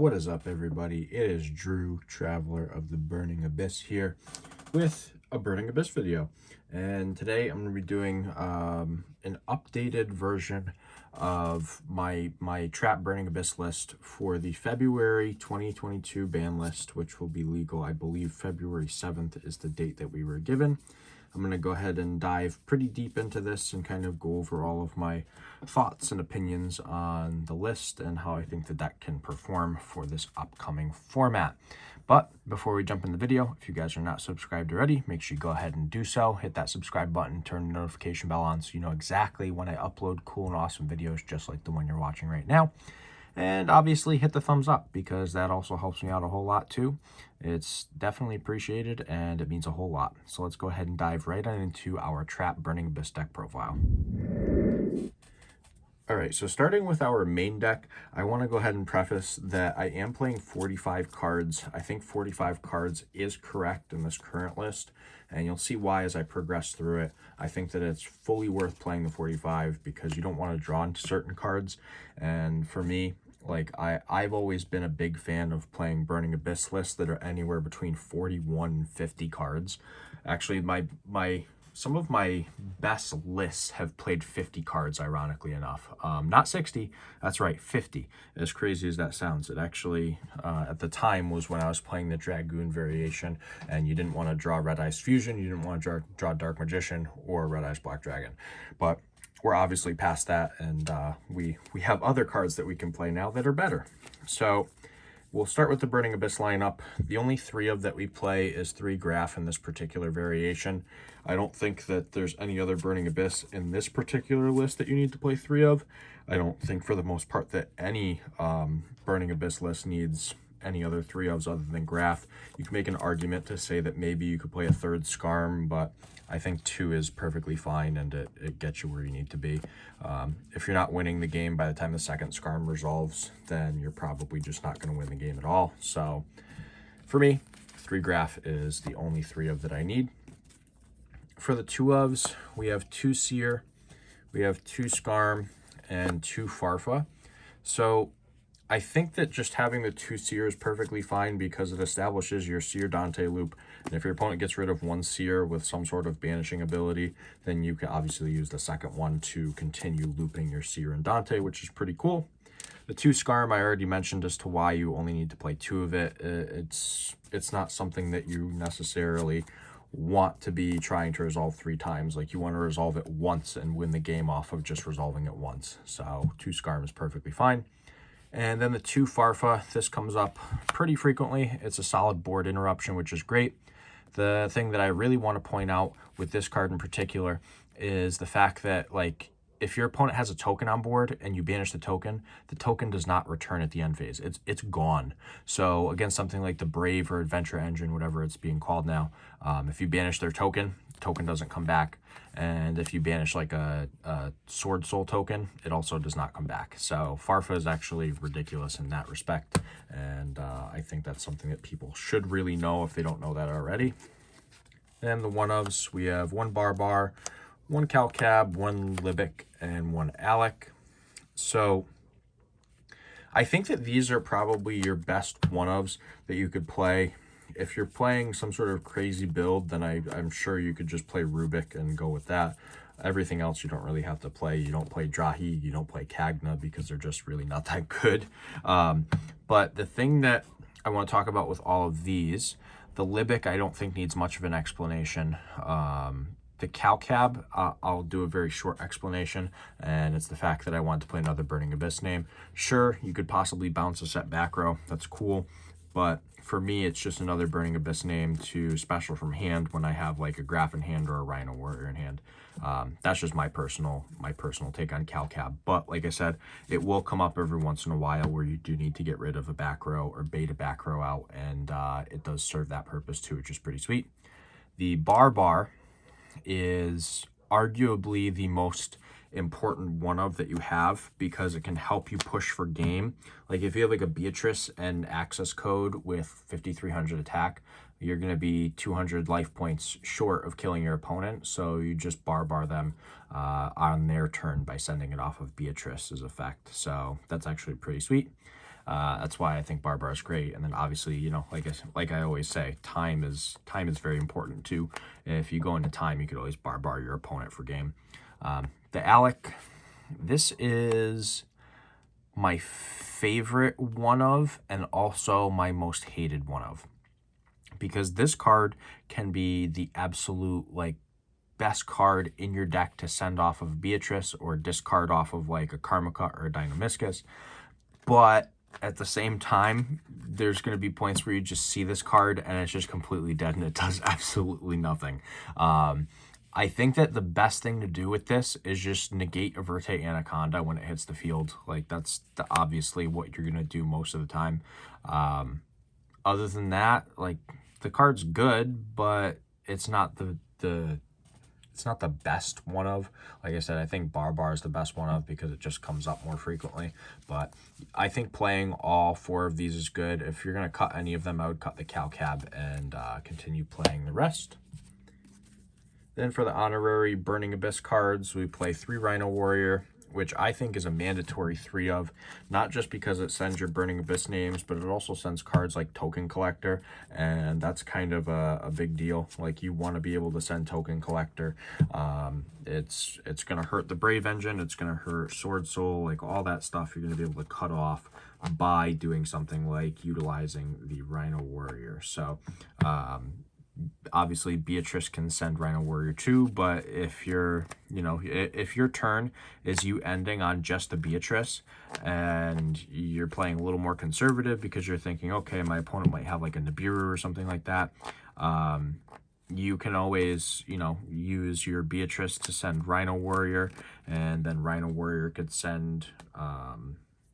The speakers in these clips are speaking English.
What is up, everybody? It is Drew, Traveler of the Burning Abyss, here with a Burning Abyss video. And today I'm going to be doing an updated version of my Trap Burning Abyss list for the February 2022 ban list, which will be legal. I believe February 7th is the date that we were given. I'm going to go ahead and dive pretty deep into this and kind of go over all of my thoughts and opinions on the list and how I think that that can perform for this upcoming format. But before we jump in the video, if you guys are not subscribed already, make sure you go ahead and do so. Hit that subscribe button, turn the notification bell on so you know exactly when I upload cool and awesome videos just like the one you're watching right now. And obviously hit the thumbs up because that also helps me out a whole lot too. It's definitely appreciated and it means a whole lot. So let's go ahead and dive right on into our Trap Burning Abyss deck profile. Alright, so starting with our main deck, I want to go ahead and preface that I am playing 45 cards. I think 45 cards is correct in this current list, and you'll see why as I progress through it. I think that it's fully worth playing the 45 because you don't want to draw into certain cards, and for me, like I've always been a big fan of playing Burning Abyss lists that are anywhere between 41 and 50 cards. Actually, some of my best lists have played 50 cards, ironically enough. Not 60, that's right, 50. As crazy as that sounds, it actually, at the time, was when I was playing the Dragoon variation, and you didn't want to draw Red Eyes Fusion, you didn't want to draw Dark Magician or Red Eyes Black Dragon. But we're obviously past that, and we have other cards that we can play now that are better. So we'll start with the Burning Abyss lineup. The only 3 of that we play is 3 Graph in this particular variation. I don't think that there's any other Burning Abyss in this particular list that you need to play 3 of. I don't think for the most part that any Burning Abyss list needs any other 3 ofs other than Graph. You can make an argument to say that maybe you could play a 3rd Skarm, but I think 2 is perfectly fine and it gets you where you need to be. If you're not winning the game by the time the 2nd Skarm resolves, then you're probably just not going to win the game at all. So for me, 3 Graph is the only 3 of that I need. For the 2 ofs, we have 2 Seer, we have 2 Skarm, and 2 Farfa. So I think that just having the 2 Seer is perfectly fine because it establishes your Seer Dante loop. And if your opponent gets rid of 1 Seer with some sort of banishing ability, then you can obviously use the 2nd one to continue looping your Seer and Dante, which is pretty cool. The 2 Skarm I already mentioned as to why you only need to play 2 of it. It's not something that you necessarily want to be trying to resolve 3 times. Like, you want to resolve it once and win the game off of just resolving it once. So 2 Skarm is perfectly fine. And then the 2 Farfa, this comes up pretty frequently. It's a solid board interruption, which is great. The thing that I really want to point out with this card in particular is the fact that, like, if your opponent has a token on board and you banish the token does not return at the end phase. It's gone. So against something like the Brave or Dpe Engine, whatever it's being called now, if you banish their token, token doesn't come back. And if you banish like a Sword Soul token, it also does not come back. So Farfa is actually ridiculous in that respect. And I think that's something that people should really know if they don't know that already. And the 1-ofs, we have 1 Barbar, 1 Calcab, 1 Libic, and 1 Alec. So I think that these are probably your best 1-ofs that you could play. If you're playing some sort of crazy build, then I'm sure you could just play Rubik and go with that. Everything else you don't really have to play. You don't play Drahi, you don't play Kagna because they're just really not that good. But the thing that I want to talk about with all of these, the Libic I don't think needs much of an explanation. The Calcab, I'll do a very short explanation, and it's the fact that I want to play another Burning Abyss name. Sure, you could possibly bounce a set back row. That's cool. But for me, it's just another Burning Abyss name to special from hand when I have like a Graph in hand or a Rhino Warrior in hand. That's just my personal take on Calcab. But like I said, it will come up every once in a while where you do need to get rid of a back row or bait a back row out, and it does serve that purpose too, which is pretty sweet. The Barbar is arguably the most important 1-of that you have because it can help you push for game. Like, if you have like a Beatrice and access code with 5300 attack, you're going to be 200 life points short of killing your opponent, so you just Barbar them on their turn by sending it off of Beatrice's effect. So that's actually pretty sweet. That's why I think Barbar is great. And then obviously, you know, like I always say, time is very important too. If you go into time, you could always Barbar your opponent for game. The Alec, this is my favorite one of, and also my most hated one of, because this card can be the absolute like best card in your deck to send off of Beatrice or discard off of like a Karmika or a Dynamiscus. But at the same time, there's going to be points where you just see this card and it's just completely dead and it does absolutely nothing. I think that the best thing to do with this is just negate Averte Anaconda when it hits the field. Like, that's obviously what you're going to do most of the time. Other than that, like, the card's good, but it's not it's not the best one of. Like I said, I think Barbar is the best one of because it just comes up more frequently. But I think playing all 4 of these is good. If you're going to cut any of them, I would cut the Cow Cab and continue playing the rest. Then for the honorary Burning Abyss cards, we play 3 Rhino Warrior, which I think is a mandatory 3 of, not just because it sends your Burning Abyss names, but it also sends cards like Token Collector, and that's kind of a big deal. Like, you want to be able to send Token Collector. It's going to hurt the Brave Engine, it's going to hurt Sword Soul, like all that stuff you're going to be able to cut off by doing something like utilizing the Rhino Warrior. So, obviously Beatrice can send Rhino Warrior too, but if you're, you know, if your turn is you ending on just the Beatrice and you're playing a little more conservative because you're thinking, okay, my opponent might have like a Nibiru or something like that, you can always, you know, use your Beatrice to send Rhino Warrior, and then Rhino Warrior could send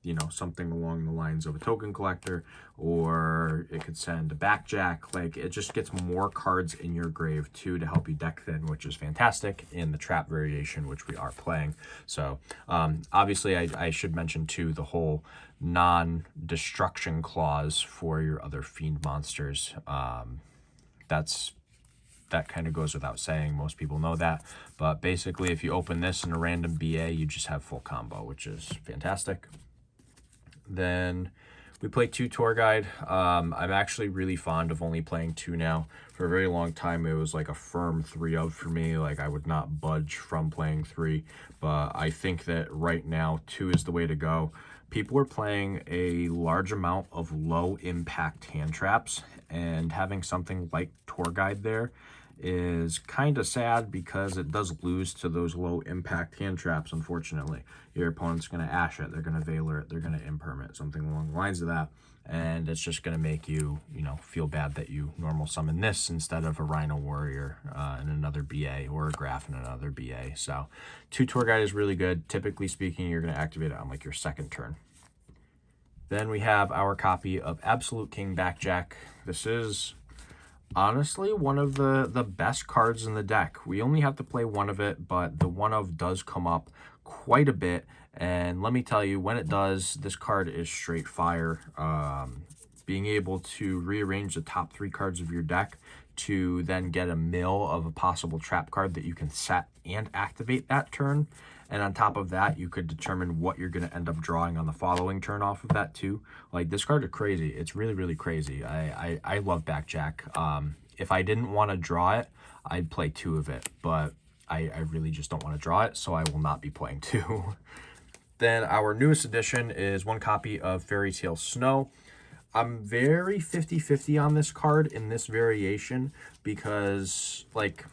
you know, something along the lines of a Token Collector, or it could send a Backjack. Like, it just gets more cards in your grave too to help you deck thin, which is fantastic in the trap variation, which we are playing. So obviously I should mention too the whole non-destruction clause for your other fiend monsters. That kind of goes without saying. Most people know that. But basically, if you open this in a random BA, you just have full combo, which is fantastic. Then we play 2 Tour Guide. I'm actually really fond of only playing 2 now. For a very long time, it was like a firm 3 of for me. Like, I would not budge from playing 3. But I think that right now, 2 is the way to go. People are playing a large amount of low impact hand traps, and having something like Tour Guide there is kind of sad because it does lose to those low impact hand traps, unfortunately. Your opponent's going to Ash it, they're going to Veiler it, they're going to Imperm, something along the lines of that, and it's just going to make you, you know, feel bad that you normal summon this instead of a Rhino Warrior in another BA, or a Graph in another BA. So 2 Tour Guide is really good. Typically speaking, you're going to activate it on like your 2nd turn. Then we have our copy of Absolute King Backjack. This is honestly one of the best cards in the deck. We only have to play 1 of it, but the 1 of does come up quite a bit, and let me tell you, when it does, this card is straight fire. Being able to rearrange the top 3 cards of your deck to then get a mill of a possible trap card that you can set and activate that turn, and on top of that, you could determine what you're going to end up drawing on the following turn off of that too. Like, this card is crazy. It's really, really crazy. I love Backjack. If I didn't want to draw it, I'd play 2 of it, but I really just don't want to draw it, so I will not be playing 2. Then our newest addition is 1 copy of Fairy Tale Snow. I'm very 50-50 on this card in this variation because, like,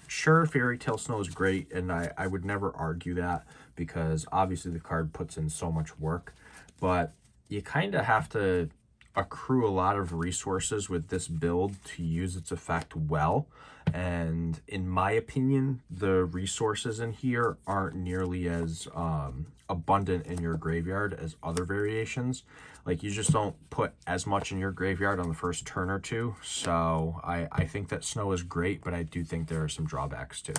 sure, Fairy Tale Snow is great, and I would never argue that because obviously the card puts in so much work, but you kind of have to accrue a lot of resources with this build to use its effect well. And in my opinion, the resources in here aren't nearly as abundant in your graveyard as other variations. Like, you just don't put as much in your graveyard on the first turn or 2. So I think that Snow is great, but I do think there are some drawbacks too.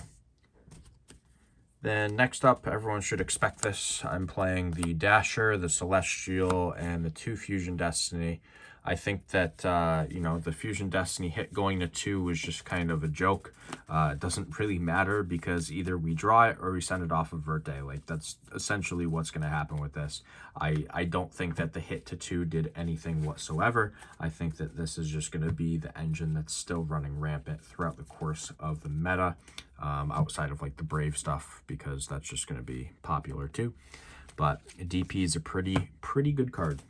Then next up, everyone should expect this. I'm playing the Dasher, the Celestial, and the 2 Fusion Destiny. I think that, you know, the Fusion Destiny hit going to 2 was just kind of a joke. It doesn't really matter because either we draw it or we send it off of Verte. Like, that's essentially what's going to happen with this. I don't think that the hit to 2 did anything whatsoever. I think that this is just going to be the engine that's still running rampant throughout the course of the meta, outside of like the Brave stuff, because that's just going to be popular too. But DP is a pretty good card.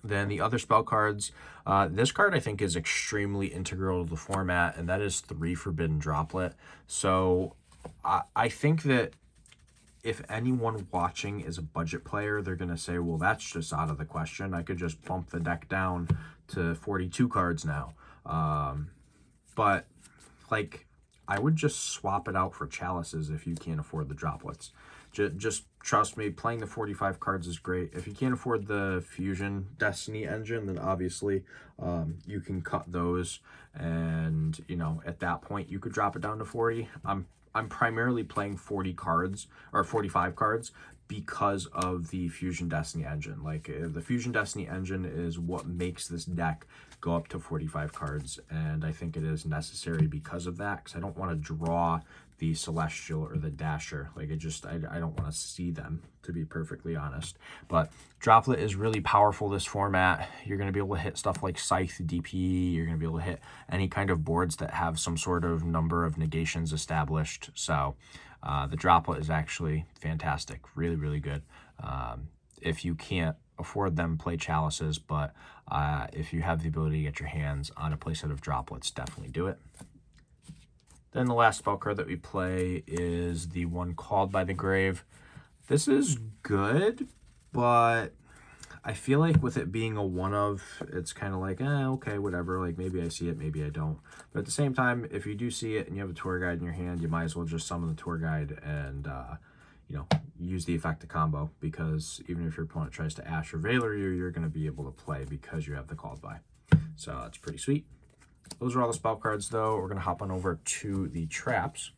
Then the other spell cards, this card I think is extremely integral to the format, and that is 3 Forbidden Droplet. So I think that if anyone watching is a budget player, they're going to say, well, that's just out of the question. I could just bump the deck down to 42 cards now. But like, I would just swap it out for chalices if you can't afford the droplets. Just trust me, playing the 45 cards is great. If you can't afford the Fusion Destiny engine, then obviously you can cut those, and you know, at that point you could drop it down to 40. I'm primarily playing 40 cards or 45 cards because of the Fusion Destiny engine. Like, the Fusion Destiny engine is what makes this deck go up to 45 cards, and I think it is necessary because of that, because I don't want to draw the Celestial or the Dasher. Like, I don't want to see them, to be perfectly honest. But Droplet is really powerful this format. You're going to be able to hit stuff like Scythe, DP. You're going to be able to hit any kind of boards that have some sort of number of negations established. So the Droplet is actually fantastic. Really good. If you can't afford them, play chalices, but if you have the ability to get your hands on a playset of droplets, definitely do it. Then the last spell card that we play is the one Called by the Grave. This is good, but I feel like with it being a one of, it's kind of like, okay, whatever. Like, maybe I see it, maybe I don't. But at the same time, if you do see it and you have a tour guide in your hand, you might as well just summon the tour guide and you know, use the effect to combo, because even if your opponent tries to Ash or Valor you, you're going to be able to play because you have the Called by. So that's pretty sweet. Those are all the spell cards, though. We're going to hop on over to the traps,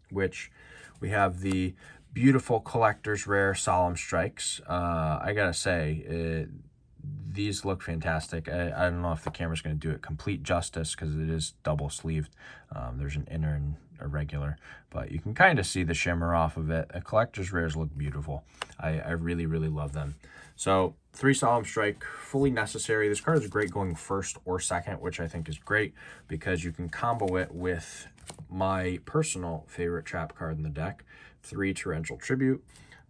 which we have the beautiful Collector's Rare Solemn Strikes. I got to say, these look fantastic. I don't know if the camera's going to do it complete justice because it is double sleeved. There's an inner and a regular, but you can kind of see the shimmer off of it. Collector's Rares look beautiful. I really love them. So 3 Solemn Strike, fully necessary. This card is great going first or second, which I think is great because you can combo it with my personal favorite trap card in the deck, 3 Torrential Tribute.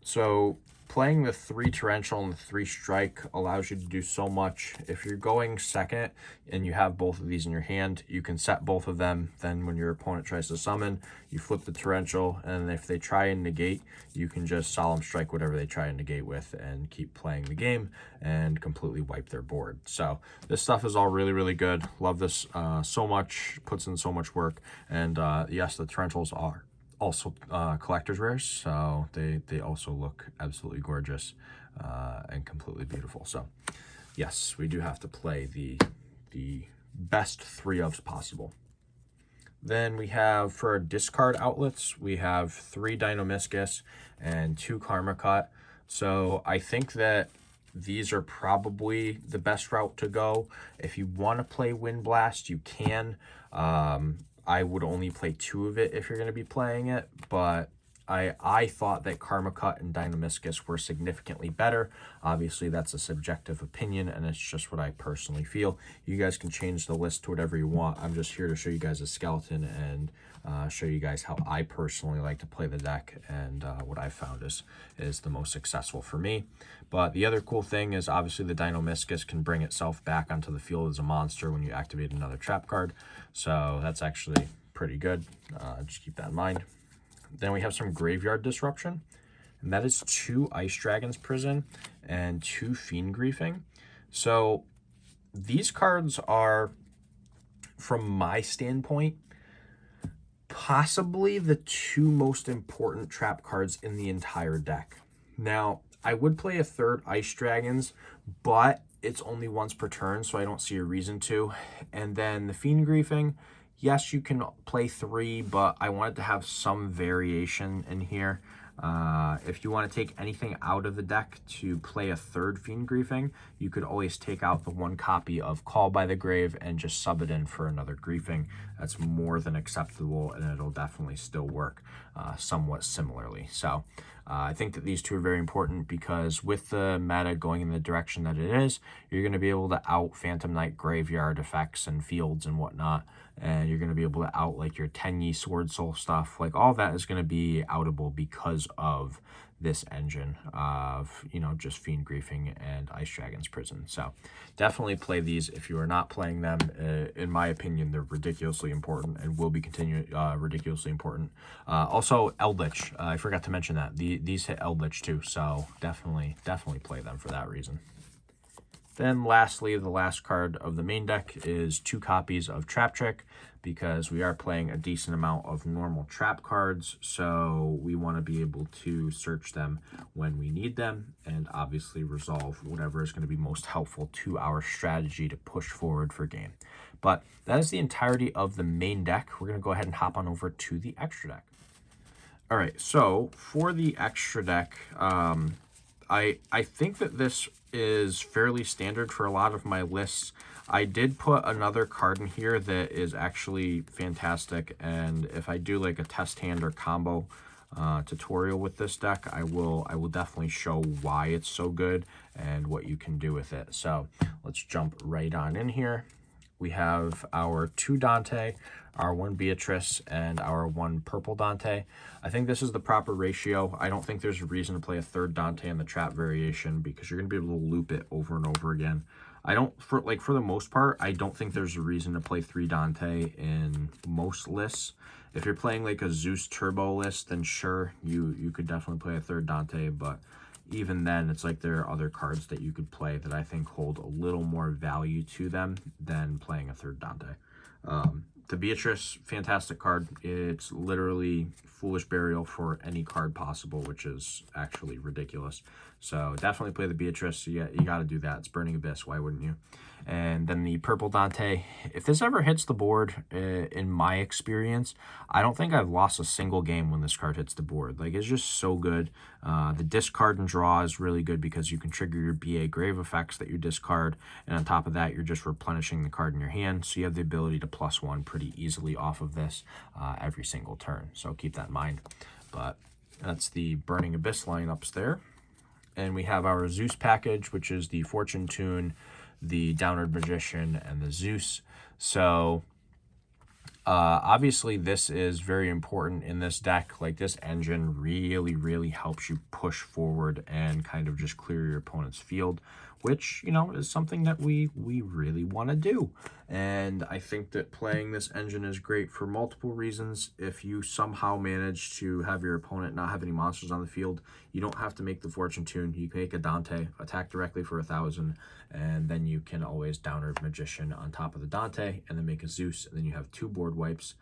So playing the 3 Torrential and the 3 Strike allows you to do so much. If you're going second and you have both of these in your hand, you can set both of them. Then when your opponent tries to summon, you flip the Torrential, and if they try and negate, you can just Solemn Strike whatever they try and negate with and keep playing the game and completely wipe their board. So this stuff is all really good. Love this so much. Puts in so much work. And yes, the Torrentials are also collector's rares, so they also look absolutely gorgeous and completely beautiful. So yes, we do have to play the best 3 ofs possible. Then we have, for our discard outlets, we have 3 Dino-Miscus and 2 Karma Cut. So I think that these are probably the best route to go. If you want to play Wind Blast, you can. I would only play 2 of it if you're going to be playing it, but I thought that Karma Cut and Dino-Miscus were significantly better. Obviously, that's a subjective opinion, and it's just what I personally feel. You guys can change the list to whatever you want. I'm just here to show you guys a skeleton and show you guys how I personally like to play the deck, and what I found is the most successful for me. But the other cool thing is, obviously, the Dino-Miscus can bring itself back onto the field as a monster when you activate another trap card. So that's actually pretty good. Just keep that in mind. Then we have some Graveyard Disruption, and that is 2 Ice Dragon's Prison and 2 Fiend Griefing. So these cards are, from my standpoint, possibly the 2 most important trap cards in the entire deck. Now, I would play a 3rd Ice Dragons, but it's only once per turn, so I don't see a reason to. And then the Fiend Griefing, yes, you can play 3, but I wanted to have some variation in here. If you want to take anything out of the deck to play a third Fiend Griefing, you could always take out the one copy of Call by the Grave and just sub it in for another Griefing. That's more than acceptable, and it'll definitely still work somewhat similarly. So I think that these two are very important because with the meta going in the direction that it is, you're going to be able to out Phantom Knight graveyard effects and fields and whatnot, and you're going to be able to out like your Tenyi Sword Soul stuff. Like all that is going to be outable because of this engine of, you know, just Fiend Griefing and Ice Dragon's Prison. So definitely play these if you are not playing them. In my opinion, they're ridiculously important and will be continuing ridiculously important. Also Eldritch, I forgot to mention that these hit Eldritch too, so definitely play them for that reason. Then lastly, the last card of the main deck is 2 copies of Trap Trick, because we are playing a decent amount of normal trap cards, so we want to be able to search them when we need them and obviously resolve whatever is going to be most helpful to our strategy to push forward for game. But that is the entirety of the main deck. We're going to go ahead and hop on over to the extra deck. All right, so for the extra deck, I think that this is fairly standard for a lot of my lists. I did put another card in here that is actually fantastic, and if I do like a test hand or combo tutorial with this deck, I will definitely show why it's so good and what you can do with it. So let's jump right on in here. We have our 2 Dante, our 1 Beatrice, and our 1 purple Dante. I think this is the proper ratio. I don't think there's a reason to play a 3rd Dante in the trap variation because you're going to be able to loop it over and over again. For the most part, I don't think there's a reason to play 3 Dante in most lists. If you're playing like a Zeus Turbo list, then sure, you could definitely play a 3rd Dante, but even then, it's like there are other cards that you could play that I think hold a little more value to them than playing a 3rd Dante. The Beatrice, fantastic card. It's literally Foolish Burial for any card possible, which is actually ridiculous. So definitely play the Beatrice. You got to do that. It's Burning Abyss. Why wouldn't you? And then the purple Dante. If this ever hits the board, in my experience, I don't think I've lost a single game when this card hits the board. Like, it's just so good. The discard and draw is really good because you can trigger your BA Grave effects that you discard, and on top of that, you're just replenishing the card in your hand, so you have the ability to +1 pretty easily off of this every single turn. So keep that in mind. But that's the Burning Abyss lineups there. And we have our Zeus package, which is the Fortune Tune, the Downward Magician, and the Zeus. So obviously this is very important in this deck. Like, this engine really helps you push forward and kind of just clear your opponent's field, which, you know, is something that we really want to do. And I think that playing this engine is great for multiple reasons. If you somehow manage to have your opponent not have any monsters on the field, you don't have to make the Fortune Tune. You can make a Dante, attack directly for 1,000, and then you can always Downward Magician on top of the Dante, and then make a Zeus, and then you have 2 board wipes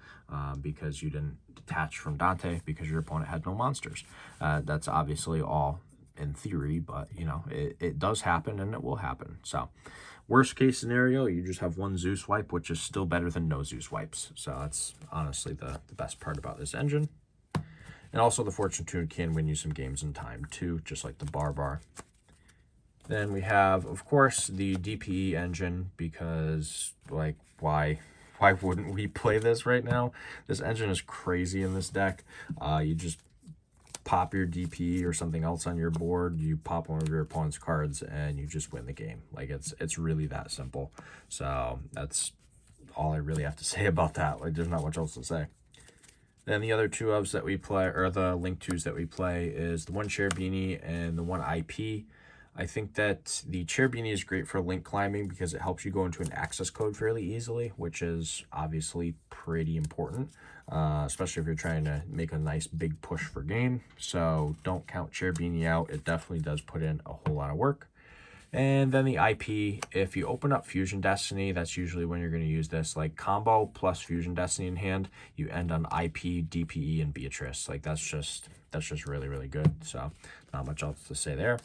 because you didn't detach from Dante because your opponent had no monsters. That's obviously all in theory, but you know, it does happen and it will happen. So worst case scenario, you just have 1 Zeus wipe, which is still better than no Zeus wipes. So that's honestly the best part about this engine. And also the Fortune Tune can win you some games in time too, just like the Barbar. Then we have, of course, the Dpe Engine, because like, why wouldn't we play this right now? This engine is crazy in this deck. You just pop your Dpe or something else on your board, you pop one of your opponent's cards, and you just win the game. Like, it's really that simple. So that's all I really have to say about that. Like, there's not much else to say. Then the other 2 ofs that we play, or the Link 2s that we play, is the 1 Cherubini and the 1 IP. I think that the Cherubini is great for link climbing because it helps you go into an access code fairly easily, which is obviously pretty important, especially if you're trying to make a nice big push for game. So don't count Cherubini out. It definitely does put in a whole lot of work. And then the IP, if you open up Fusion Destiny, that's usually when you're going to use this. Like, combo plus Fusion Destiny in hand, you end on IP, DPE, and Beatrice. Like, that's just really good. So not much else to say there.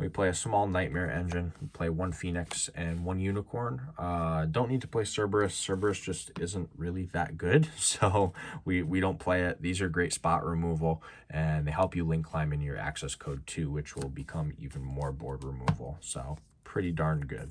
We play a small Nightmare Engine. We play 1 Phoenix and 1 Unicorn. Don't need to play Cerberus. Cerberus just isn't really that good, so we don't play it. These are great spot removal, and they help you link climb in your access code too, which will become even more board removal. So pretty darn good.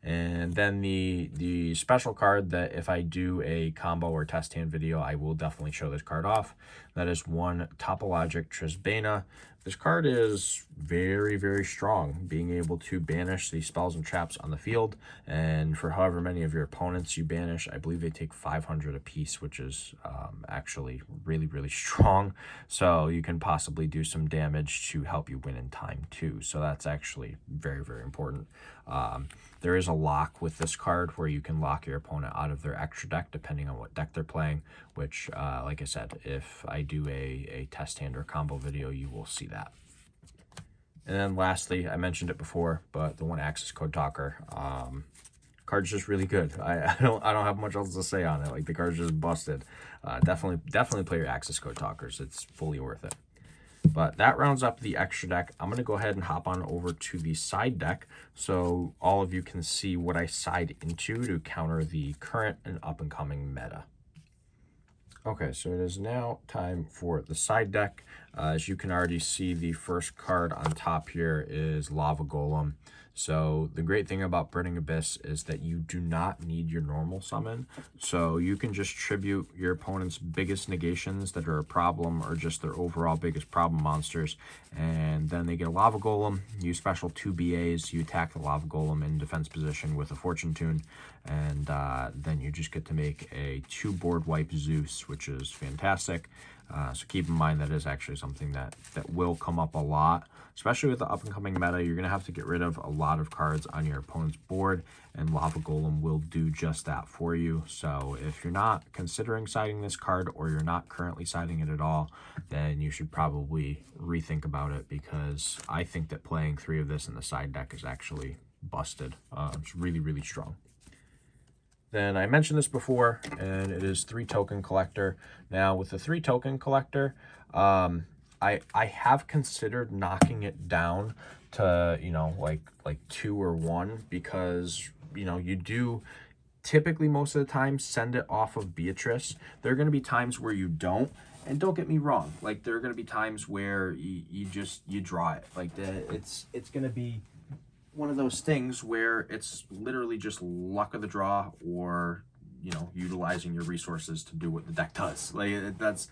And then the special card that if I do a combo or test hand video, I will definitely show this card off. That is 1 Topologic Trisbana. This card is very, very strong, being able to banish the spells and traps on the field. And for however many of your opponents you banish, I believe they take 500 apiece, which is actually really, really strong. So you can possibly do some damage to help you win in time too. So that's actually very, very important. There is a lock with this card where you can lock your opponent out of their extra deck depending on what deck they're playing, which, like I said, if I do a test hand or combo video, you will see that. And then lastly, I mentioned it before, but the 1 Access Code Talker. Card's just really good. I don't have much else to say on it. Like, the card's just busted. Definitely play your Access Code Talkers. It's fully worth it. But that rounds up the extra deck. I'm going to go ahead and hop on over to the side deck so all of you can see what I side into to counter the current and up-and-coming meta. Okay, so it is now time for the side deck. As you can already see, the first card on top here is Lava Golem. So the great thing about Burning Abyss is that you do not need your normal summon. So you can just tribute your opponent's biggest negations that are a problem or just their overall biggest problem monsters. And then they get a Lava Golem. You special 2 BAs. You attack the Lava Golem in defense position with a Fortune Tune. And then you just get to make a 2 board wipe Zeus, which is fantastic. So keep in mind that is actually something that will come up a lot, especially with the up-and-coming meta. You're going to have to get rid of a lot of cards on your opponent's board, and Lava Golem will do just that for you. So if you're not considering siding this card or you're not currently siding it at all, then you should probably rethink about it, because I think that playing 3 of this in the side deck is actually busted. It's really, really strong. Then I mentioned this before, and it is 3 Token Collector. Now, with the 3 Token Collector, I have considered knocking it down to, you know, like 2 or 1, because, you know, you do typically most of the time send it off of Beatrice. There are going to be times where you don't, and don't get me wrong, like there are going to be times where you draw it. Like it's going to be one of those things where it's literally just luck of the draw, or, you know, utilizing your resources to do what the deck does. Like that's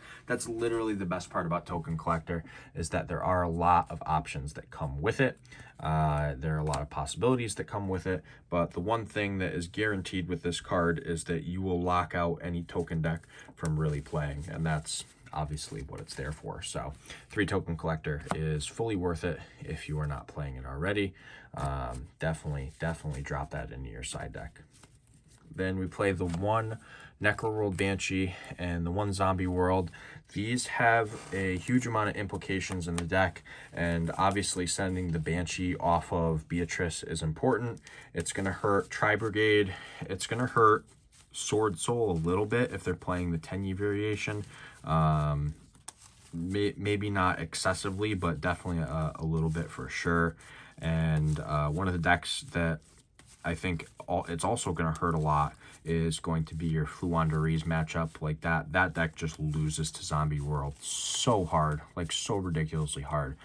literally the best part about Token Collector, is that there are a lot of options that come with it. There are a lot of possibilities that come with it, but the one thing that is guaranteed with this card is that you will lock out any token deck from really playing, and that's obviously what it's there for. So 3 Token Collector is fully worth it if you are not playing it already. Definitely drop that into your side deck. Then we play the 1 Necroworld Banshee and the 1 Zombie World. These have a huge amount of implications in the deck, and obviously sending the Banshee off of Beatrice is important. It's going to hurt Tri-Brigade. It's going to hurt Sword Soul a little bit if they're playing the 10-year variation. Maybe not excessively, but definitely a little bit for sure. And one of the decks that I think it's also going to hurt a lot is going to be your Fluanderees matchup. Like that deck just loses to Zombie World so hard, like so ridiculously hard.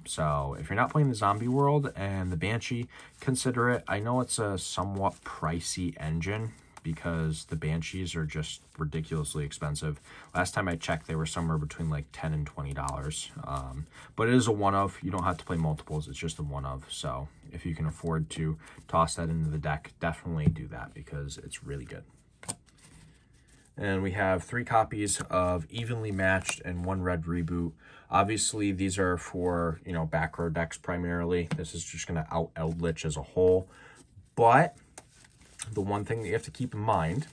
So if you're not playing the Zombie World and the Banshee, consider it. I know it's a somewhat pricey engine, because the Banshees are just ridiculously expensive. Last time I checked, they were somewhere between like $10 and $20. But it is a one-of. You don't have to play multiples. It's just a one-of. So if you can afford to toss that into the deck, definitely do that, because it's really good. And we have 3 copies of Evenly Matched and 1 Red Reboot. Obviously, these are for, you know, back row decks primarily. This is just going to out Eldritch as a whole. But the one thing that you have to keep in mind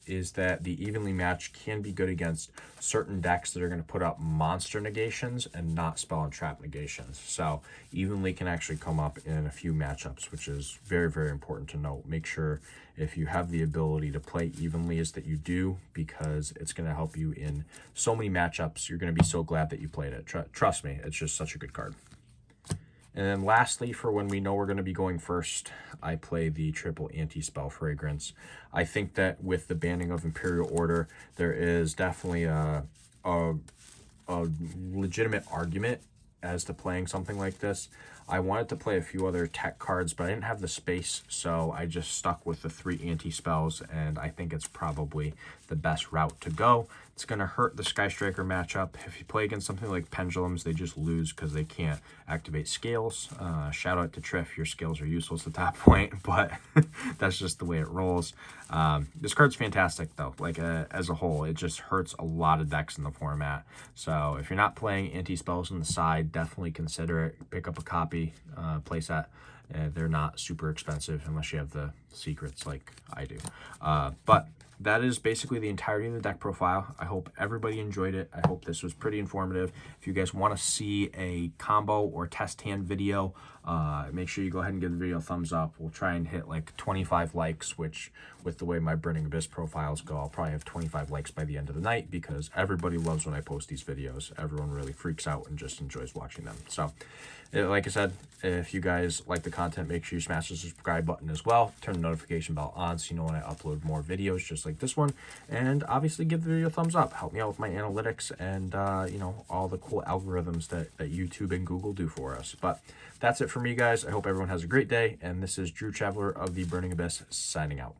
is that the Evenly Matched can be good against certain decks that are going to put up monster negations and not spell and trap negations. So Evenly can actually come up in a few matchups, which is very, very important to note. Make sure if you have the ability to play Evenly is that you do, because it's going to help you in so many matchups. You're going to be so glad that you played it. Trust me, it's just such a good card. And then lastly, for when we know we're going to be going first, I play the triple anti-spell fragrance. I think that with the banning of Imperial Order, there is definitely a legitimate argument as to playing something like this. I wanted to play a few other tech cards, but I didn't have the space, so I just stuck with the 3 anti-spells, and I think it's probably the best route to go. It's going to hurt the Sky Striker matchup. If you play against something like Pendulums, they just lose because they can't activate scales. Shout out to Triff, your scales are useless at that point, but that's just the way it rolls. This card's fantastic, though. Like, as a whole, it just hurts a lot of decks in the format. So if you're not playing anti-spells on the side, definitely consider it. Pick up a copy, playset. They're not super expensive unless you have the secrets like I do. But that is basically the entirety of the deck profile. I hope everybody enjoyed it. I hope this was pretty informative. If you guys want to see a combo or test hand video, make sure you go ahead and give the video a thumbs up. We'll try and hit like 25 likes, which with the way my Burning Abyss profiles go, I'll probably have 25 likes by the end of the night because everybody loves when I post these videos. Everyone really freaks out and just enjoys watching them. So like I said, if you guys like the content, make sure you smash the subscribe button as well. Turn the notification bell on so you know when I upload more videos just like this one. And obviously give the video a thumbs up. Help me out with my analytics and, you know, all the cool algorithms that YouTube and Google do for us. But that's it for me, guys. I hope everyone has a great day. And this is Drew Traveler of the Burning Abyss signing out.